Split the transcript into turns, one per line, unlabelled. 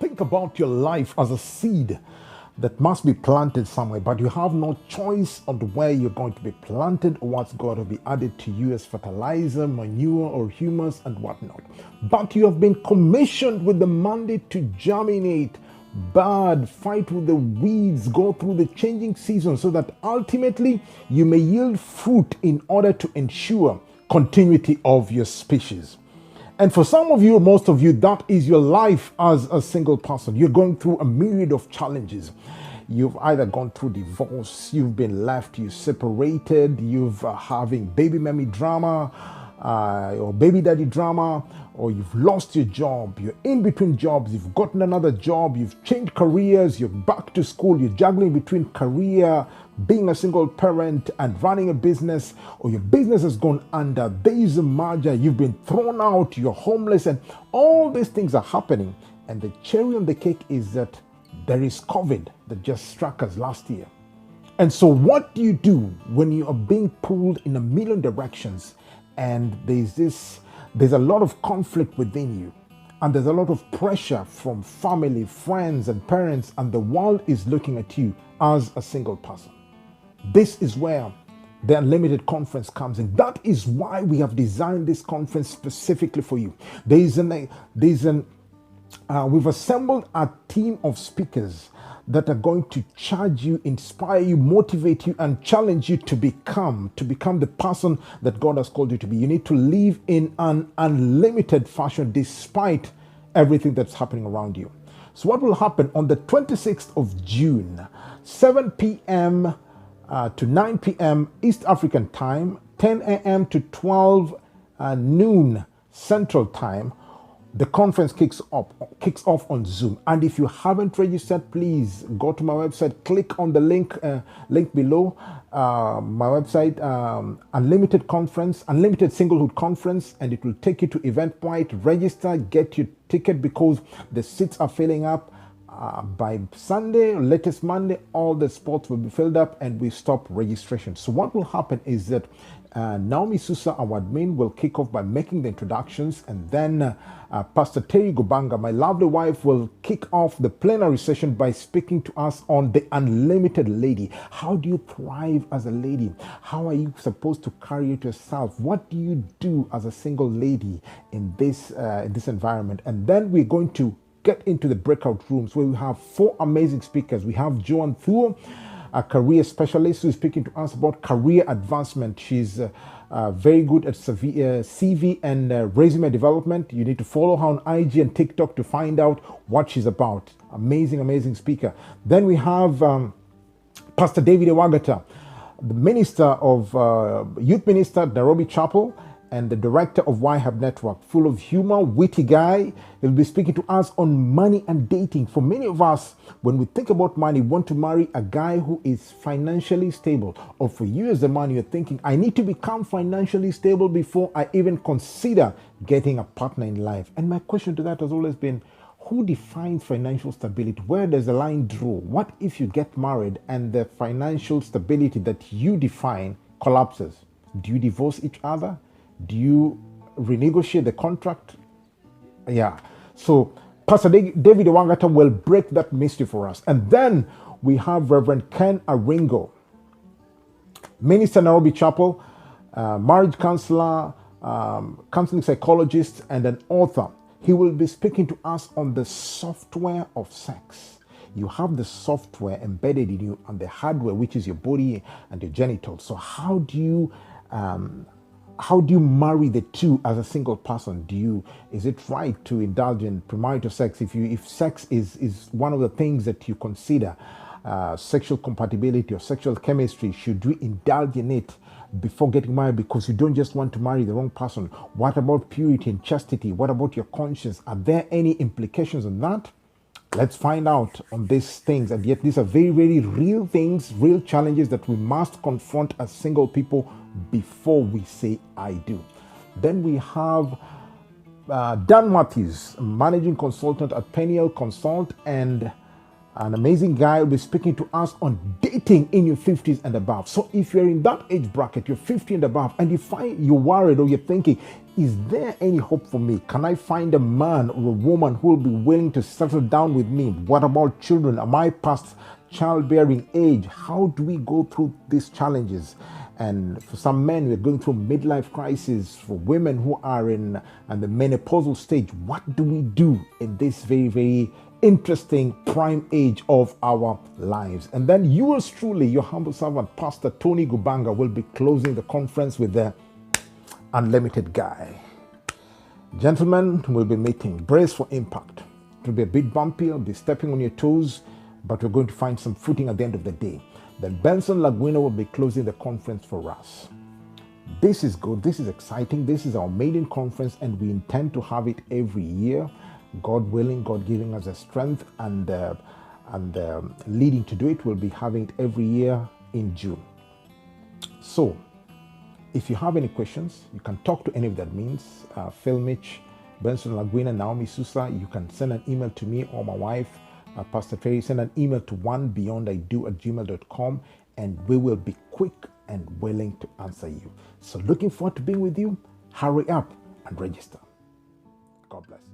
think about your life as a seed that must be planted somewhere, but you have no choice on where you're going to be planted or what's going to be added to you as fertilizer, manure, or humus and whatnot. But you have been commissioned with the mandate to germinate, bud, fight with the weeds, go through the changing seasons so that ultimately you may yield fruit in order to ensure continuity of your species. And for some of you, most of you, that is your life as a single person. You're going through a myriad of challenges. You've either gone through divorce, you've been left, you separated, you've having baby mommy drama, or baby daddy drama, or you've lost your job, you're in between jobs, you've gotten another job, you've changed careers, you're back to school, you're juggling between career, being a single parent and running a business, or your business has gone under, there is a merger, you've been thrown out, you're homeless, and all these things are happening. And the cherry on the cake is that there is COVID that just struck us last year. And so what do you do when you are being pulled in a million directions and there's a lot of conflict within you, and there's a lot of pressure from family, friends, and parents, and the world is looking at you as a single person? This is where the Unlimited Conference comes in. That is why we have designed this conference specifically for you. We've assembled a team of speakers that are going to charge you, inspire you, motivate you, and challenge you to become the person that God has called you to be. You need to live in an unlimited fashion despite everything that's happening around you. So what will happen on the 26th of June, 7 p.m. To 9 p.m. East African time, 10 a.m. to 12 noon Central time, the conference kicks off on Zoom. And if you haven't registered, please go to my website, click on the link below, my website, Unlimited Singlehood Conference, and it will take you to Eventbrite. Register, get your ticket, because the seats are filling up. By Sunday, latest Monday, all the spots will be filled up and we stop registration. So what will happen is that Naomi Susa, our admin, will kick off by making the introductions, and then Pastor Terry Gubanga, my lovely wife, will kick off the plenary session by speaking to us on the Unlimited Lady. How do you thrive as a lady? How are you supposed to carry it yourself? What do you do as a single lady in this environment? And then we're going to get into the breakout rooms where we have 4 amazing speakers. We have Joan Thuo, a career specialist, who is speaking to us about career advancement. She's very good at CV and resume development. You need to follow her on IG and TikTok to find out what she's about. Amazing speaker. Then we have Pastor David Ewagata, the minister of youth minister at Nairobi Chapel, and the director of YHub Network, full of humor, witty guy. He'll be speaking to us on money and dating. For many of us, when we think about money, we want to marry a guy who is financially stable. Or for you as a man, you're thinking, I need to become financially stable before I even consider getting a partner in life. And my question to that has always been, who defines financial stability? Where does the line draw? What if you get married and the financial stability that you define collapses? Do you divorce each other? Do you renegotiate the contract? Yeah. So Pastor David Ewagata will break that mystery for us. And then we have Reverend Ken Aringo, minister Nairobi Chapel, marriage counselor, counseling psychologist, and an author. He will be speaking to us on the software of sex. You have the software embedded in you and the hardware, which is your body and your genitals. So how do you marry the two as a single person? Is it right to indulge in premarital sex? If sex is one of the things that you consider sexual compatibility or sexual chemistry, should we indulge in it before getting married, because you don't just want to marry the wrong person? What about purity and chastity? What about your conscience? Are there any implications on that? Let's find out on these things. And yet these are very, very real things, real challenges that we must confront as single people before we say I do. Then we have Dan Matthews, managing consultant at Peniel Consult, and An amazing guy will be speaking to us on dating in your 50s and above. So if you're in that age bracket, you're 50 and above, and you find you're worried or you're thinking, is there any hope for me? Can I find a man or a woman who will be willing to settle down with me? What about children? Am I past childbearing age? How do we go through these challenges? And for some men, we're going through midlife crisis. For women who are in the menopausal stage, what do we do in this very, very interesting prime age of our lives? And then yours truly, your humble servant, Pastor Tony Gubanga, will be closing the conference with the unlimited guy. Gentlemen, we'll be meeting. Brace for impact. It will be a bit bumpy. I'll be stepping on your toes, but we're going to find some footing at the end of the day. Then Benson Laguna will be closing the conference for us. This is good. This is exciting. This is our maiden conference, and we intend to have it every year. God willing, God giving us the strength and leading to do it. We'll be having it every year in June. So, if you have any questions, you can talk to any of that means. Phil Mitch, Benson Laguna, Naomi Sousa. You can send an email to me or my wife, Pastor Terry. Send an email to onebeyondido@gmail.com, and we will be quick and willing to answer you. So looking forward to being with you. Hurry up and register. God bless.